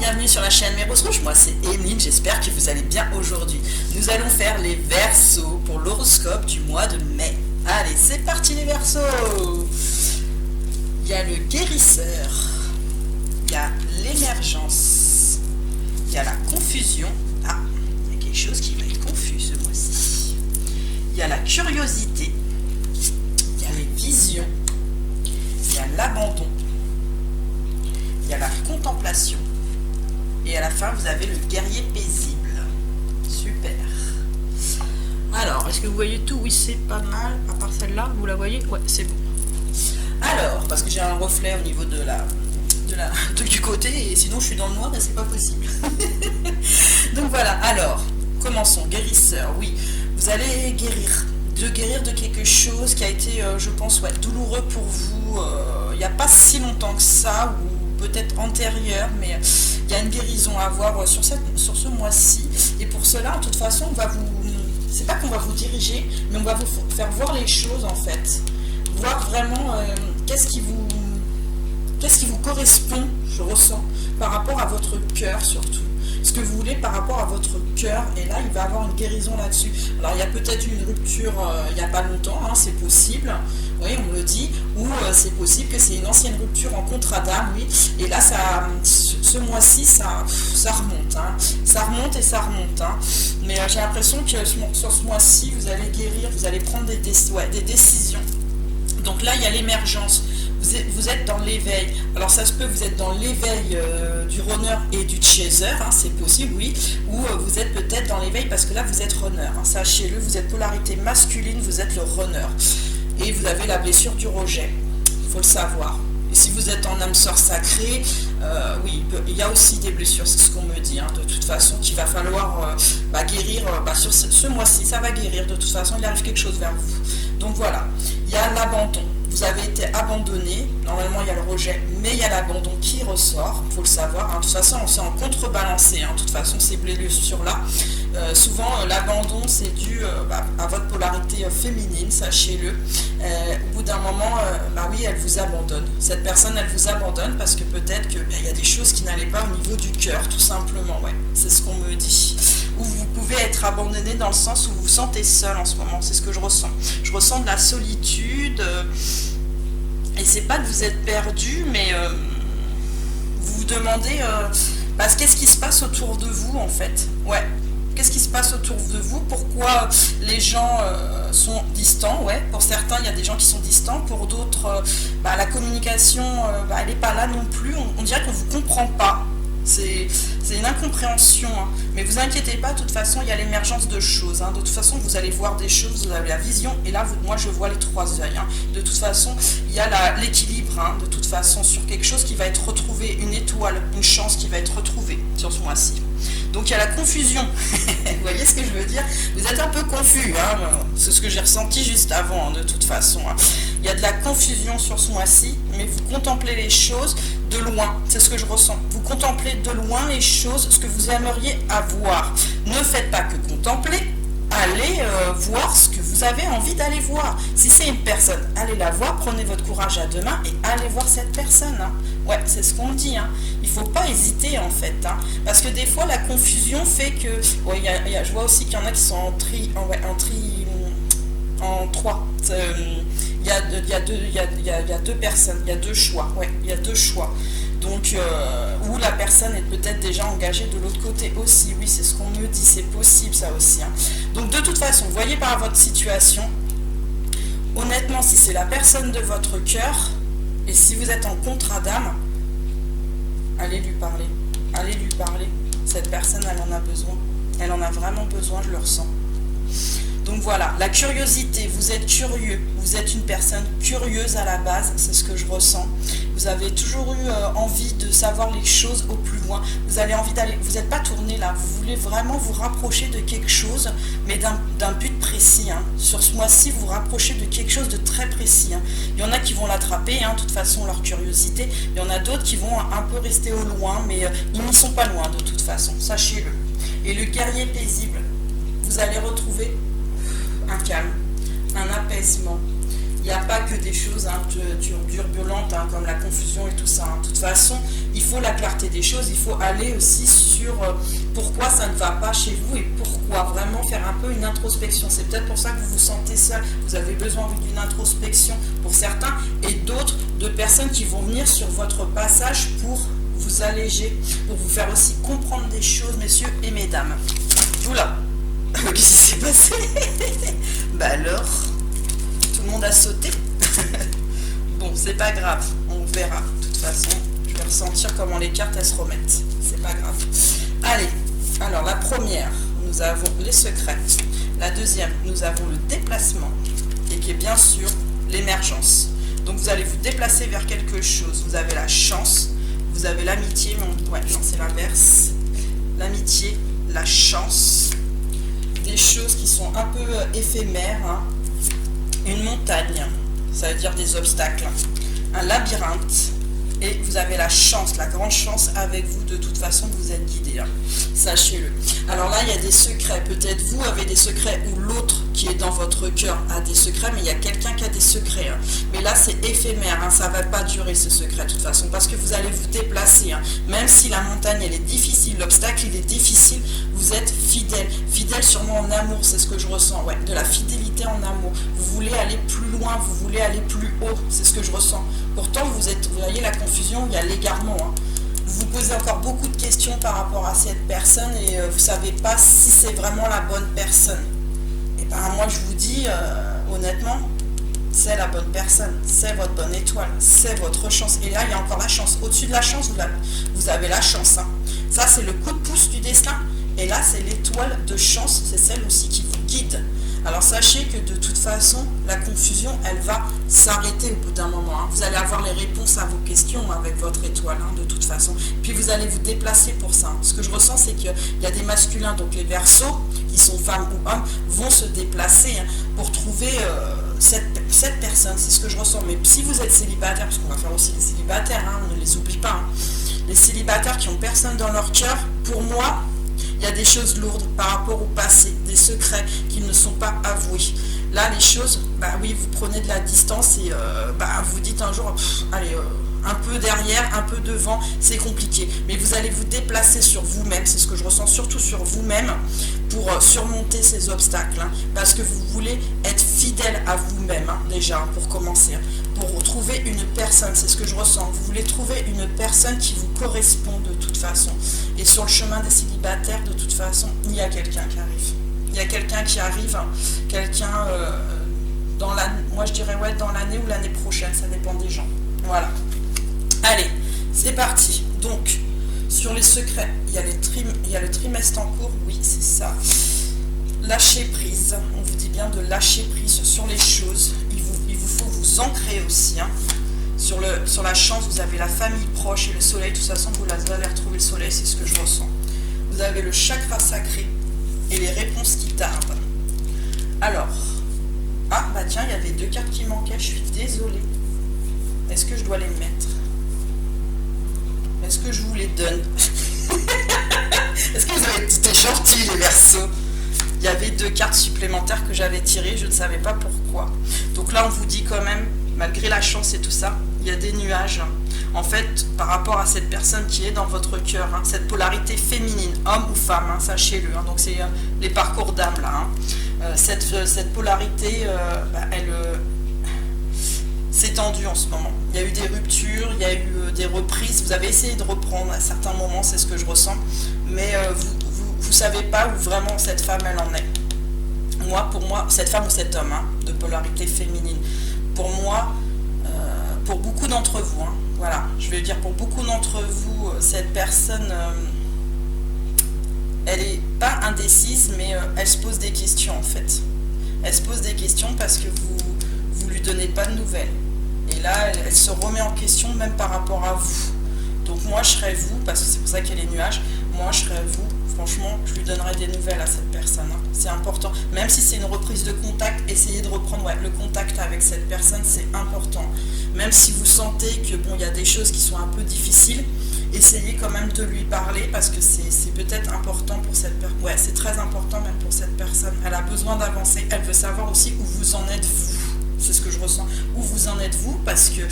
bienvenue sur la chaîne Mes Roses Rouges. Moi c'est Emeline, j'espère que vous allez bien aujourd'hui. Nous allons faire les Verseaux pour l'horoscope du mois de mai. Allez, c'est parti les Verseaux. Il y a le guérisseur, il y a l'émergence, il y a la confusion. Ah, il y a quelque chose qui va être confus ce mois-ci. Il y a la curiosité, il y a les visions, il y a l'abandon, il y a la contemplation. Et à la fin, vous avez le guerrier paisible. Super. Alors, est-ce que vous voyez tout? Oui, c'est pas mal. À part celle-là, vous la voyez? Ouais, c'est bon. Alors, parce que j'ai un reflet au niveau du côté, et sinon je suis dans le noir et c'est pas possible. Donc voilà, alors, commençons. Guérisseur, oui. Vous allez guérir de quelque chose qui a été, je pense, douloureux pour vous. Il n'y a pas si longtemps que ça, ou peut-être antérieure, mais il y a une guérison à avoir sur ce mois-ci. Et pour cela, de toute façon, c'est pas qu'on va vous diriger, mais on va vous faire voir les choses en fait. Voir vraiment qu'est-ce qui vous correspond, je ressens, par rapport à votre cœur surtout. Ce que vous voulez par rapport à votre cœur, et là il va avoir une guérison là-dessus. Alors il y a peut-être une rupture il n'y a pas longtemps, hein, c'est possible, oui on me le dit, ou c'est possible que c'est une ancienne rupture en contrat d'âme, oui, et là ce mois-ci ça remonte, hein. Ça remonte et ça remonte, hein. Mais j'ai l'impression que sur ce mois-ci vous allez guérir, vous allez prendre des décisions. Donc là il y a l'émergence. Vous êtes dans l'éveil. Alors ça se peut, vous êtes dans l'éveil du runner et du chaser, hein, c'est possible, oui. Ou vous êtes peut-être dans l'éveil parce que là vous êtes runner. Hein, sachez-le, vous êtes polarité masculine, vous êtes le runner. Et vous avez la blessure du rejet. Il faut le savoir. Et si vous êtes en âme sœur sacrée, oui, il y a aussi des blessures, c'est ce qu'on me dit. Hein, de toute façon, qu'il va falloir guérir sur ce mois-ci. Ça va guérir. De toute façon, il arrive quelque chose vers vous. Donc voilà, il y a l'abandon. Vous avez été abandonné, normalement il y a le rejet, mais il y a l'abandon qui ressort, il faut le savoir. Hein. De toute façon, on s'est en contrebalancé, hein. De toute façon, ces blessures-là. Souvent, l'abandon, c'est dû à votre polarité féminine, sachez-le. Au bout d'un moment, oui, elle vous abandonne. Cette personne, elle vous abandonne parce que peut-être qu'il y a des choses qui n'allaient pas au niveau du cœur, tout simplement. Ouais, c'est ce qu'on me dit. Ou vous pouvez être abandonné dans le sens où vous vous sentez seul en ce moment, c'est ce que je ressens. Je ressens de la solitude, et c'est pas que vous êtes perdu, mais vous vous demandez qu'est-ce qui se passe autour de vous en fait. Ouais, qu'est-ce qui se passe autour de vous? Pourquoi les gens sont distants? Ouais, pour certains, il y a des gens qui sont distants, pour d'autres, la communication, elle n'est pas là non plus, on dirait qu'on ne vous comprend pas. C'est une incompréhension, hein. Mais vous inquiétez pas, de toute façon il y a l'émergence de choses, hein. De toute façon vous allez voir des choses, vous avez la vision, et là moi je vois les trois œils, hein. De toute façon il y a l'équilibre, hein, de toute façon sur quelque chose qui va être retrouvé, une étoile, une chance qui va être retrouvée sur ce mois-ci. Donc il y a la confusion, vous voyez ce que je veux dire? Vous êtes un peu confus, hein. C'est ce que j'ai ressenti juste avant, hein, de toute façon, hein. Il y a de la confusion sur ce mois-ci, mais vous contemplez les choses de loin, c'est ce que je ressens. Vous contemplez de loin les choses, ce que vous aimeriez avoir. Ne faites pas que contempler, allez voir ce que vous avez envie d'aller voir. Si c'est une personne, allez la voir, prenez votre courage à deux mains et allez voir cette personne, hein. Ouais, c'est ce qu'on dit, hein. Il ne faut pas hésiter en fait, hein. Parce que des fois la confusion fait que, ouais, je vois aussi qu'il y en a qui sont en trois. Il y a deux personnes, il y a deux choix, ouais, il y a deux choix. Donc, où la personne est peut-être déjà engagée de l'autre côté aussi, oui, c'est ce qu'on me dit, c'est possible ça aussi, hein. Donc de toute façon, voyez par votre situation, honnêtement, si c'est la personne de votre cœur, et si vous êtes en contrat d'âme, allez lui parler, cette personne, elle en a besoin, elle en a vraiment besoin, je le ressens. Donc voilà, la curiosité, vous êtes curieux, vous êtes une personne curieuse à la base, c'est ce que je ressens. Vous avez toujours eu envie de savoir les choses au plus loin. Vous avez envie d'aller, vous n'êtes pas tourné là, vous voulez vraiment vous rapprocher de quelque chose, mais d'un but précis, hein. Sur ce mois-ci, vous vous rapprochez de quelque chose de très précis, hein. Il y en a qui vont l'attraper, hein, de toute façon, leur curiosité. Il y en a d'autres qui vont un peu rester au loin, mais ils n'y sont pas loin de toute façon, sachez-le. Et le guerrier paisible, vous allez retrouver un calme, un apaisement. n'y a pas que des choses turbulentes comme la confusion et tout ça. De toute façon, il faut la clarté des choses, il faut aller aussi sur pourquoi ça ne va pas chez vous et pourquoi. Vraiment faire un peu une introspection. C'est peut-être pour ça que vous vous sentez seul. Vous avez besoin d'une introspection pour certains et d'autres de personnes qui vont venir sur votre passage pour vous alléger, pour vous faire aussi comprendre des choses, messieurs et mesdames. Oula, qu'est-ce qui s'est passé? Bah alors, tout le monde a sauté. Bon, c'est pas grave, on verra. De toute façon, je vais ressentir comment les cartes elles se remettent. C'est pas grave. Allez, alors la première, nous avons les secrets. La deuxième, nous avons le déplacement et qui est bien sûr l'émergence. Donc vous allez vous déplacer vers quelque chose. Vous avez la chance, vous avez l'amitié, ouais, non, c'est l'inverse. L'amitié, la chance, des choses qui sont un peu éphémères, hein. Une montagne, ça veut dire des obstacles, un labyrinthe, et vous avez la chance, la grande chance avec vous, de toute façon vous êtes guidé, hein. Sachez-le. Alors là il y a des secrets, peut-être vous avez des secrets ou l'autre qui est dans votre cœur a des secrets, mais il y a quelqu'un qui a des secrets, hein. Mais là c'est éphémère, hein. Ça ne va pas durer ce secret de toute façon, parce que vous allez vous déplacer, hein. Même si la montagne elle est difficile, l'obstacle il est difficile, vous êtes fidèle, fidèle sûrement en amour, c'est ce que je ressens, ouais, de la fidélité en amour. Vous voulez aller plus loin, vous voulez aller plus haut, c'est ce que je ressens. Pourtant vous voyez la confusion, il y a l'égarement, hein. Vous vous posez encore beaucoup de questions par rapport à cette personne et vous ne savez pas si c'est vraiment la bonne personne. Et ben moi je vous dis honnêtement, c'est la bonne personne, c'est votre bonne étoile, c'est votre chance. Et là il y a encore la chance. Au-dessus de la chance, vous avez la chance, hein. Ça c'est le coup de pouce du destin. Et là c'est l'étoile de chance, c'est celle aussi qui vous guide. Alors sachez que de toute façon, la confusion, elle va s'arrêter au bout d'un moment, hein. Vous allez avoir les réponses à vos questions avec votre étoile, hein, de toute façon. Puis vous allez vous déplacer pour ça, hein. Ce que je ressens, c'est qu'il y a des masculins, donc les Verseaux, qui sont femmes ou hommes, vont se déplacer, hein, pour trouver cette personne. C'est ce que je ressens. Mais si vous êtes célibataire, parce qu'on va faire aussi les célibataires, hein, on ne les oublie pas, hein. Les célibataires qui n'ont personne dans leur cœur, pour moi, il y a des choses lourdes par rapport au passé, des secrets qui ne sont pas avoués. Là, les choses, bah oui, vous prenez de la distance et vous dites un jour, allez, un peu derrière, un peu devant, c'est compliqué. Mais vous allez vous déplacer sur vous-même, c'est ce que je ressens, surtout sur vous-même, pour surmonter ces obstacles, hein, parce que vous voulez être fidèle à vous-même, hein, déjà, hein, pour commencer, hein, pour trouver une personne, c'est ce que je ressens. Vous voulez trouver une personne qui vous correspond de toute façon. Et sur le chemin des célibataires, de toute façon, il y a quelqu'un qui arrive. Il y a quelqu'un qui arrive, hein, quelqu'un dans l'année, moi je dirais ouais, dans l'année ou l'année prochaine, ça dépend des gens. Voilà. Allez, c'est parti. Donc, sur les secrets, il y a le trimestre en cours, oui, c'est ça. Lâcher prise, on vous dit bien de lâcher prise sur les choses. Il vous faut vous ancrer aussi, hein. Sur la chance, vous avez la famille proche et le soleil. De toute façon, vous allez retrouver le soleil, c'est ce que je ressens. Vous avez le chakra sacré et les réponses qui tardent. Alors, ah bah tiens, il y avait 2 cartes qui manquaient, je suis désolée. Est-ce que je dois les mettre? Est-ce que je vous les donne? Est-ce que vous avez été gentils, les Verseaux? Il y avait 2 cartes supplémentaires que j'avais tirées, je ne savais pas pourquoi. Donc là, on vous dit quand même, malgré la chance et tout ça, il y a des nuages. En fait, par rapport à cette personne qui est dans votre cœur, hein, cette polarité féminine, homme ou femme, hein, sachez-le. Hein, donc c'est les parcours d'âme là. Hein. Cette polarité, c'est tendu en ce moment. Il y a eu des ruptures, il y a eu des reprises. Vous avez essayé de reprendre à certains moments, c'est ce que je ressens. Mais vous savez pas où vraiment cette femme elle en est. Pour moi, cette femme ou cet homme, hein, de polarité féminine, pour moi, pour beaucoup d'entre vous, hein, voilà, je vais dire pour beaucoup d'entre vous, cette personne, elle n'est pas indécise, mais elle se pose des questions en fait. Elle se pose des questions parce que vous lui donnez pas de nouvelles. Et là, elle se remet en question même par rapport à vous. Donc moi, je serais vous, parce que c'est pour ça qu'il y a les nuages, moi, je serais vous. Franchement, je lui donnerai des nouvelles à cette personne, hein. C'est important. Même si c'est une reprise de contact, essayez de reprendre le contact avec cette personne, c'est important. Même si vous sentez que bon, il y a des choses qui sont un peu difficiles, essayez quand même de lui parler parce que c'est peut-être important pour cette personne. Ouais, c'est très important même pour cette personne. Elle a besoin d'avancer, elle veut savoir aussi où vous en êtes vous. c'est ce que je ressens. Où vous en êtes-vous? Parce que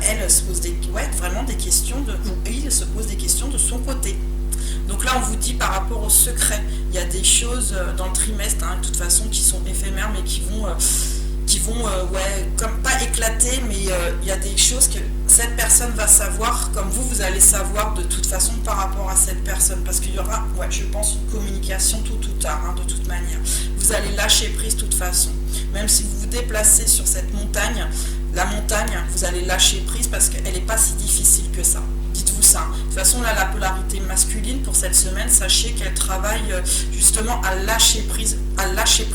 elle se pose vraiment des questions, ou il se pose des questions de son côté. Donc là, on vous dit par rapport au secret, il y a des choses dans le trimestre, de toute façon, qui sont éphémères, mais qui vont comme pas éclater, mais il y a des choses que cette personne va savoir, comme vous allez savoir de toute façon par rapport à cette personne, parce qu'il y aura, je pense, une communication tôt ou tard, de toute manière. Vous allez lâcher prise de toute façon. Même si vous vous déplacez sur cette montagne, la montagne, vous allez lâcher prise parce qu'elle n'est pas si difficile que ça. Dites-vous ça. De toute façon, là, la polarité masculine pour cette semaine, sachez qu'elle travaille justement à lâcher prise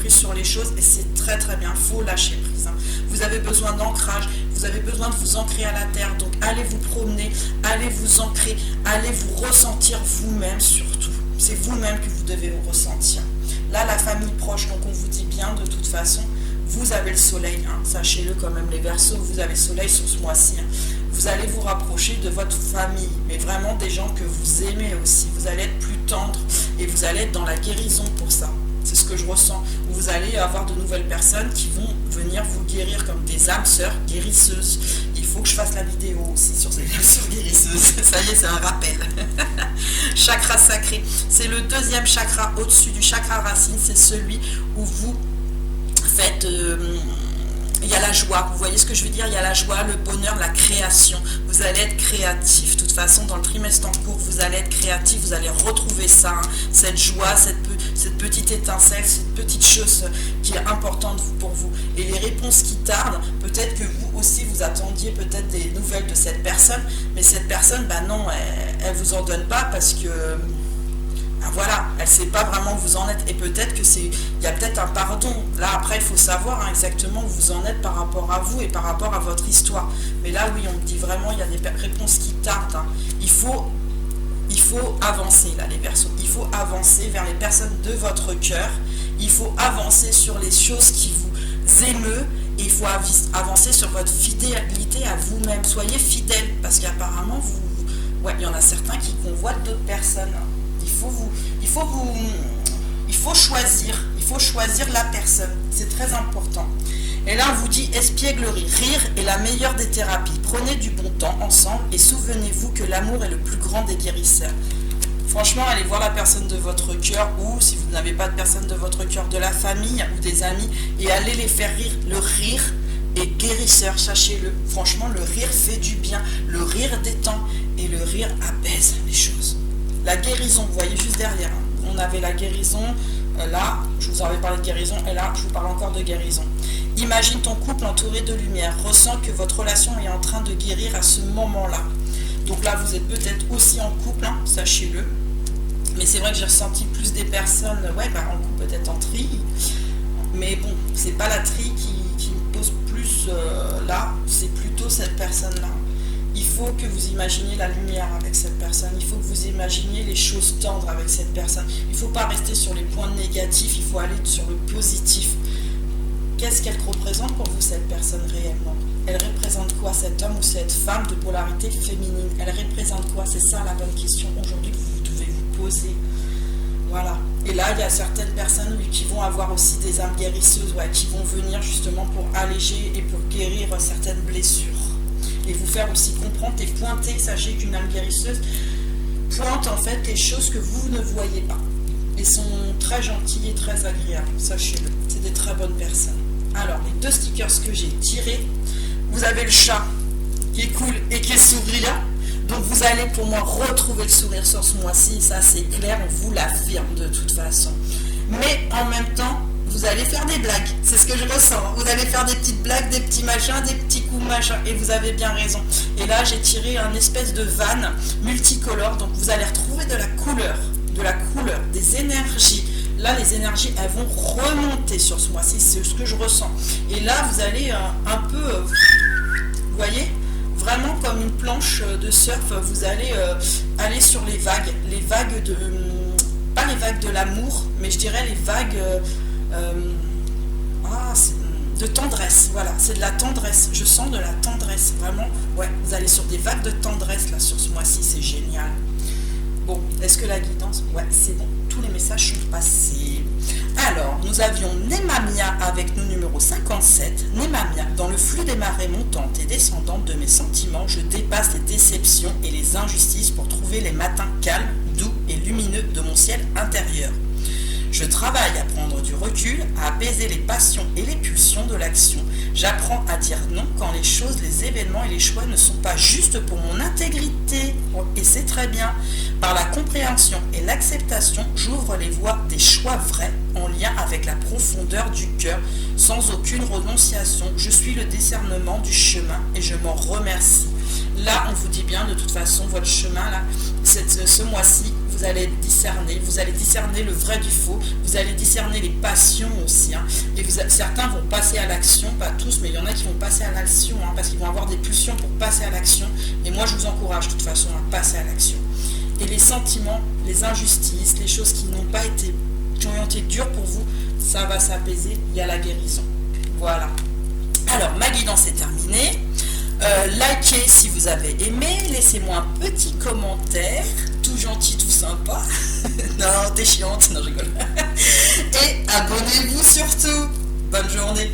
sur les choses, et c'est très très bien. Il faut lâcher prise. Vous avez besoin d'ancrage, vous avez besoin de vous ancrer à la terre, donc allez vous promener, allez vous ancrer, allez vous ressentir vous-même surtout. C'est vous-même que vous devez vous ressentir. Là, la famille proche, donc on vous dit bien de toute façon, vous avez le soleil, sachez-le quand même les Verseaux, vous avez le soleil sur ce mois-ci. Vous allez vous rapprocher de votre famille, mais vraiment des gens que vous aimez aussi. Vous allez être plus tendre et vous allez être dans la guérison pour ça. C'est ce que je ressens. Vous allez avoir de nouvelles personnes qui vont venir vous guérir comme des âmes sœurs guérisseuses. Il faut que je fasse la vidéo aussi sur ces âmes sœurs guérisseuses. Ça y est, c'est un rappel. Chakra sacré. C'est le deuxième chakra au-dessus du chakra racine. C'est celui où vous faites... il y a la joie, vous voyez ce que je veux dire, il y a la joie, le bonheur, la création. Vous allez être créatif. De toute façon, dans le trimestre en cours, vous allez être créatif, vous allez retrouver ça, cette joie, cette petite étincelle, cette petite chose qui est importante pour vous. Et les réponses qui tardent, peut-être que vous aussi, vous attendiez peut-être des nouvelles de cette personne, mais cette personne, non, elle vous en donne pas parce que... voilà, elle ne sait pas vraiment où vous en êtes, et peut-être que il y a peut-être un pardon. Là après il faut savoir exactement où vous en êtes par rapport à vous et par rapport à votre histoire. Mais là oui, on me dit vraiment il y a des réponses qui tardent. Il faut avancer là les Verseaux. Il faut avancer vers les personnes de votre cœur. Il faut avancer sur les choses qui vous émeuvent. Et il faut avancer sur votre fidélité à vous-même. Soyez fidèles, parce qu'apparemment il y en a certains qui convoitent d'autres personnes. Il faut choisir la personne, c'est très important. Et là on vous dit espièglerie, rire est la meilleure des thérapies. Prenez du bon temps ensemble et souvenez-vous que l'amour est le plus grand des guérisseurs. Franchement, allez voir la personne de votre cœur, ou si vous n'avez pas de personne de votre cœur, de la famille ou des amis, et allez les faire rire. Le rire est guérisseur, sachez-le. Franchement, le rire fait du bien, le rire détend et le rire apaise les choses. La guérison, vous voyez juste derrière, on avait la guérison, là, je vous avais parlé de guérison, et là, je vous parle encore de guérison. Imagine ton couple entouré de lumière, ressens que votre relation est en train de guérir à ce moment-là. Donc là, vous êtes peut-être aussi en couple, sachez-le. Mais c'est vrai que j'ai ressenti plus des personnes, en couple, peut-être en tri. Mais bon, c'est pas la tri qui me pose plus là, c'est plutôt cette personne-là. Il faut que vous imaginiez la lumière avec cette personne, il faut que vous imaginiez les choses tendres avec cette personne. Il ne faut pas rester sur les points négatifs, il faut aller sur le positif. Qu'est-ce qu'elle représente pour vous, cette personne réellement? Elle représente quoi, cet homme ou cette femme de polarité féminine? Elle représente quoi? C'est ça la bonne question aujourd'hui que vous devez vous poser. Voilà. Et là, il y a certaines personnes qui vont avoir aussi des âmes guérisseuses, qui vont venir justement pour alléger et pour guérir certaines blessures. Et vous faire aussi comprendre et pointer, sachez qu'une âme guérisseuse pointe en fait les choses que vous ne voyez pas. Et sont très gentilles et très agréables, sachez-le. C'est des très bonnes personnes. Alors, les deux stickers que j'ai tirés, vous avez le chat qui est cool et qui est souriant. Donc vous allez pour moi retrouver le sourire sur ce mois-ci, ça c'est clair, on vous l'affirme de toute façon. Mais en même temps, vous allez faire des blagues, c'est ce que je ressens. Vous allez faire des petites blagues, des petits machins, des petits coups machins, et vous avez bien raison. Et là, j'ai tiré un espèce de vanne multicolore, donc vous allez retrouver de la couleur, des énergies. Là, les énergies, elles vont remonter sur ce mois-ci, c'est ce que je ressens. Et là, vous allez un peu, vous voyez, vraiment comme une planche de surf, vous allez aller sur les vagues de, pas les vagues de l'amour, mais je dirais les vagues de tendresse, voilà, c'est de la tendresse, je sens de la tendresse, vraiment, vous allez sur des vagues de tendresse, là, sur ce mois-ci, c'est génial. Bon, est-ce que la guidance, c'est bon, tous les messages sont passés. Alors, nous avions Nemamia avec nous numéro 57. Nemamia, dans le flux des marées montantes et descendantes de mes sentiments, je dépasse les déceptions et les injustices pour trouver les matins calmes, doux et lumineux de mon ciel intérieur. Je travaille à prendre du recul, à apaiser les passions et les pulsions de l'action. J'apprends à dire non quand les choses, les événements et les choix ne sont pas justes pour mon intégrité. Et c'est très bien. Par la compréhension et l'acceptation, j'ouvre les voies des choix vrais en lien avec la profondeur du cœur, sans aucune renonciation. Je suis le discernement du chemin et je m'en remercie. Là, on vous dit bien, de toute façon, votre chemin, là, ce mois-ci, vous allez discerner le vrai du faux, vous allez discerner les passions aussi, hein, et certains vont passer à l'action, pas tous, mais il y en a qui vont passer à l'action, hein, parce qu'ils vont avoir des pulsions pour passer à l'action, et moi je vous encourage de toute façon à passer à l'action. Et les sentiments, les injustices, les choses qui ont été dures pour vous, ça va s'apaiser, il y a la guérison. Voilà. Alors, ma guidance est terminée. Likez si vous avez aimé, laissez-moi un petit commentaire, tout gentil, tout sympa. Non, t'es chiante, non, je rigole. Et abonnez-vous surtout. Bonne journée.